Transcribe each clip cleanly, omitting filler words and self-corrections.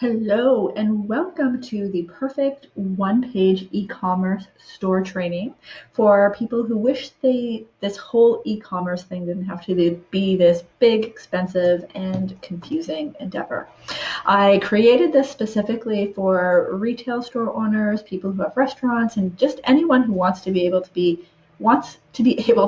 Hello and welcome to the perfect one-page e-commerce store training for people who wish this whole e-commerce thing didn't have to be this big, expensive, and confusing endeavor. I created this specifically for retail store owners, people who have restaurants, and just anyone who wants to be able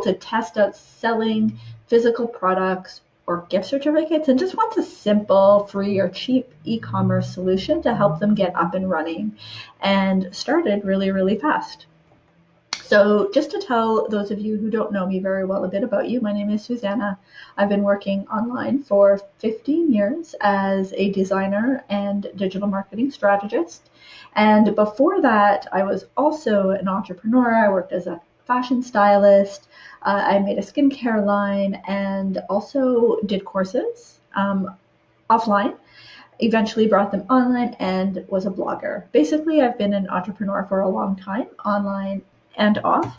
to test out selling physical products or gift certificates and just wants a simple, free, or cheap e-commerce solution to help them get up and running and started really, really fast. So just to tell those of you who don't know me very well a bit about you, my name is Susanna. I've been working online for 15 years as a designer and digital marketing strategist. And before that, I was also an entrepreneur. I worked as a fashion stylist. I made a skincare line and also did courses offline, eventually brought them online and was a blogger. Basically, I've been an entrepreneur for a long time, online and off.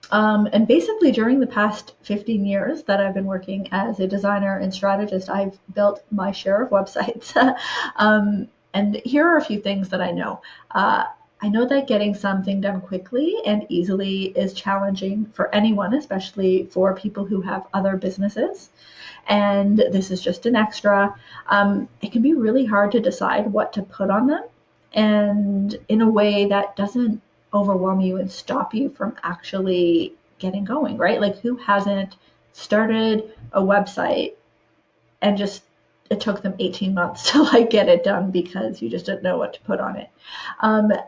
And basically, during the past 15 years that I've been working as a designer and strategist, I've built my share of websites. And here are a few things that I know. I know that getting something done quickly and easily is challenging for anyone, especially for people who have other businesses. And this is just an extra. It can be really hard to decide what to put on them and in a way that doesn't overwhelm you and stop you from actually getting going, right? Like, who hasn't started a website and just it took them 18 months to like get it done because you just didn't know what to put on it.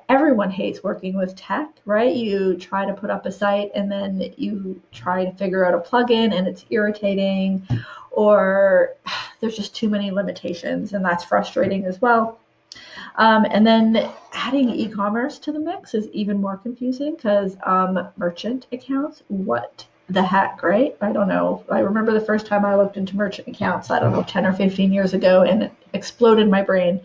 Everyone hates working with tech, right? You try to put up a site and then you try to figure out a plugin and it's irritating, or there's just too many limitations and that's frustrating as well. And then adding e-commerce to the mix is even more confusing because merchant accounts, what the heck, right? I don't know. I remember the first time I looked into merchant accounts, I don't know, 10 or 15 years ago, and it exploded my brain.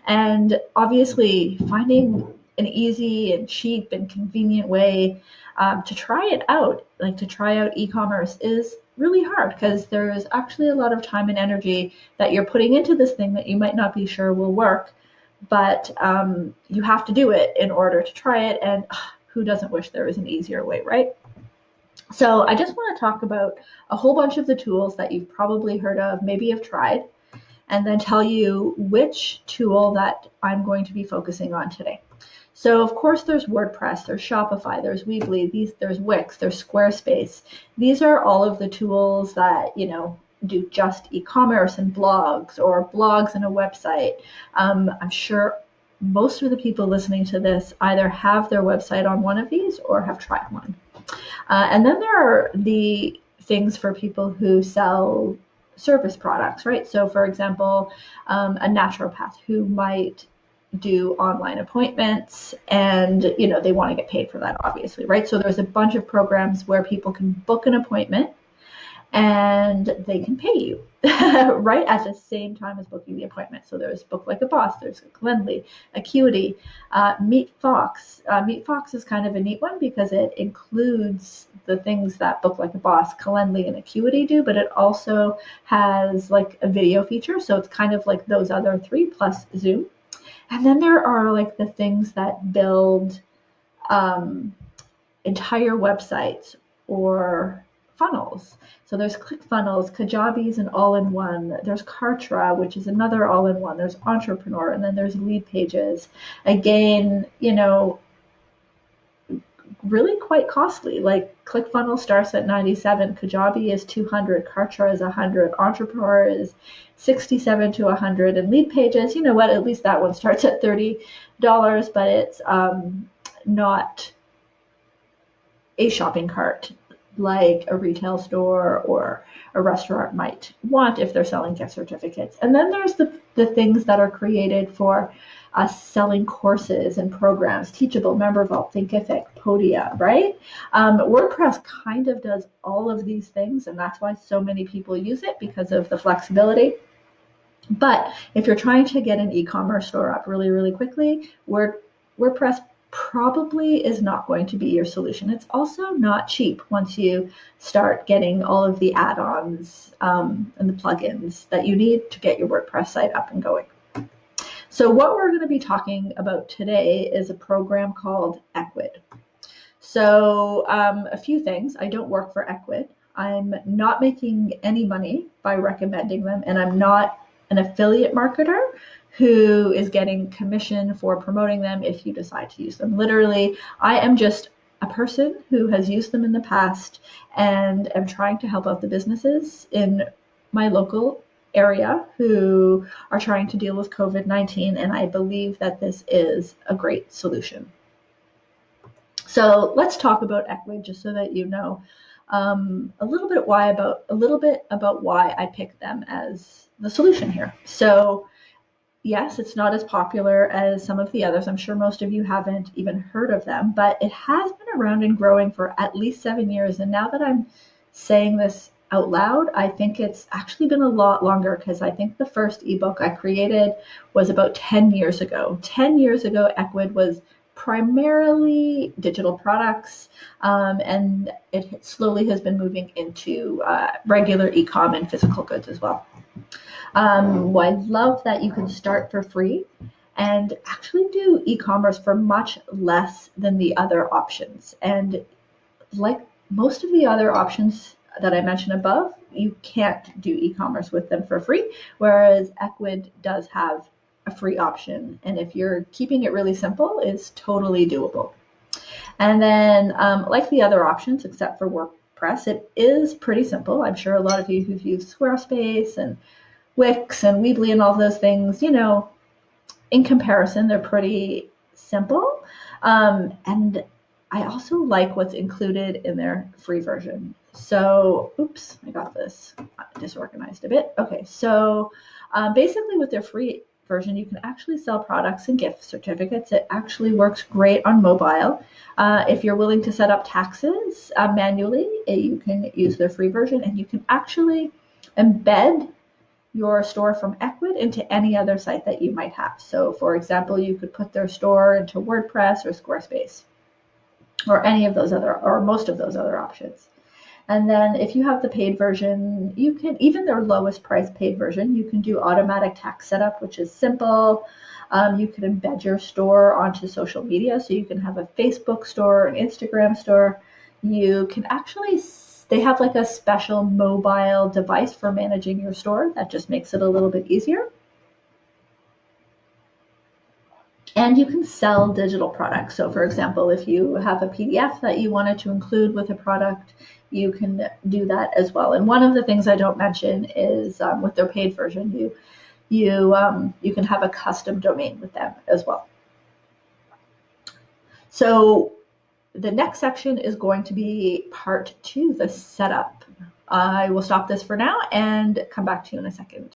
And obviously, finding an easy and cheap and convenient way to try it out, like to try out e-commerce, is really hard because there's actually a lot of time and energy that you're putting into this thing that you might not be sure will work, but you have to do it in order to try it. And who doesn't wish there was an easier way, right? So I just want to talk about a whole bunch of the tools that you've probably heard of, maybe have tried, and then tell you which tool that I'm going to be focusing on today. So of course there's WordPress, there's Shopify, there's Weebly, there's Wix, there's Squarespace. These are all of the tools that, do just e-commerce and blogs, or blogs and a website. I'm sure most of the people listening to this either have their website on one of these or have tried one. And then there are the things for people who sell service products, right? So for example, a naturopath who might do online appointments and, they want to get paid for that, obviously, right? So there's a bunch of programs where people can book an appointment and they can pay you right at the same time as booking the appointment. So there's Book Like a Boss, there's Calendly, Ecwid, Meet Fox. Meet Fox is kind of a neat one because it includes the things that Book Like a Boss, Calendly, and Ecwid do, but it also has like a video feature. So it's kind of like those other three plus Zoom. And then there are like the things that build entire websites or funnels. So there's ClickFunnels, Kajabi is an all-in-one. There's Kartra, which is another all-in-one. There's Entrepreneur, and then there's Lead Pages. Again, really quite costly. Like ClickFunnels starts at 97, Kajabi is 200, Kartra is 100, Entrepreneur is 67 to 100, and Lead Pages, you know what? At least that one starts at $30, but it's not a shopping cart like a retail store or a restaurant might want if they're selling gift certificates. And then there's the things that are created for selling courses and programs, Teachable, MemberVault, Thinkific, Podia, right? WordPress kind of does all of these things, and that's why so many people use it, because of the flexibility. But if you're trying to get an e-commerce store up really, really quickly, WordPress probably is not going to be your solution. It's also not cheap once you start getting all of the add-ons and the plugins that you need to get your WordPress site up and going. So what we're going to be talking about today is a program called Ecwid. So a few things. I don't work for Ecwid. I'm not making any money by recommending them, and I'm not an affiliate marketer who is getting commission for promoting them if you decide to use them. Literally, I am just a person who has used them in the past and am trying to help out the businesses in my local area who are trying to deal with COVID-19, and I believe that this is a great solution. So let's talk about Ecwid just so that you know a little bit about why I picked them as the solution here. So yes, it's not as popular as some of the others. I'm sure most of you haven't even heard of them, but it has been around and growing for at least 7 years. And now that I'm saying this out loud, I think it's actually been a lot longer, because I think the first ebook I created was about 10 years ago. 10 years ago, Ecwid was primarily digital products, and it slowly has been moving into regular e-com and physical goods as well. Well, I love that you can start for free and actually do e-commerce for much less than the other options. And like most of the other options that I mentioned above, you can't do e-commerce with them for free, whereas Ecwid does have a free option. And if you're keeping it really simple, it's totally doable. And then like the other options, except for WordPress, it is pretty simple. I'm sure a lot of you who've used Squarespace and Wix and Weebly and all those things, you know, in comparison, they're pretty simple. And I also like what's included in their free version. So, oops, I got this disorganized a bit. Okay, so basically with their free version, you can actually sell products and gift certificates. It actually works great on mobile. If you're willing to set up taxes manually, you can use their free version, and you can actually embed your store from Ecwid into any other site that you might have. So for example, you could put their store into WordPress or Squarespace or any of those other, or most of those other options. And then if you have the paid version, you can, even their lowest price paid version, you can do automatic tax setup, which is simple. You can embed your store onto social media. So you can have a Facebook store, an Instagram store. You can actually, they have like a special mobile device for managing your store. That just makes it a little bit easier. And you can sell digital products. So for example, if you have a PDF that you wanted to include with a product, you can do that as well. And one of the things I don't mention is with their paid version, you can have a custom domain with them as well. So the next section is going to be part 2, the setup. I will stop this for now and come back to you in a second.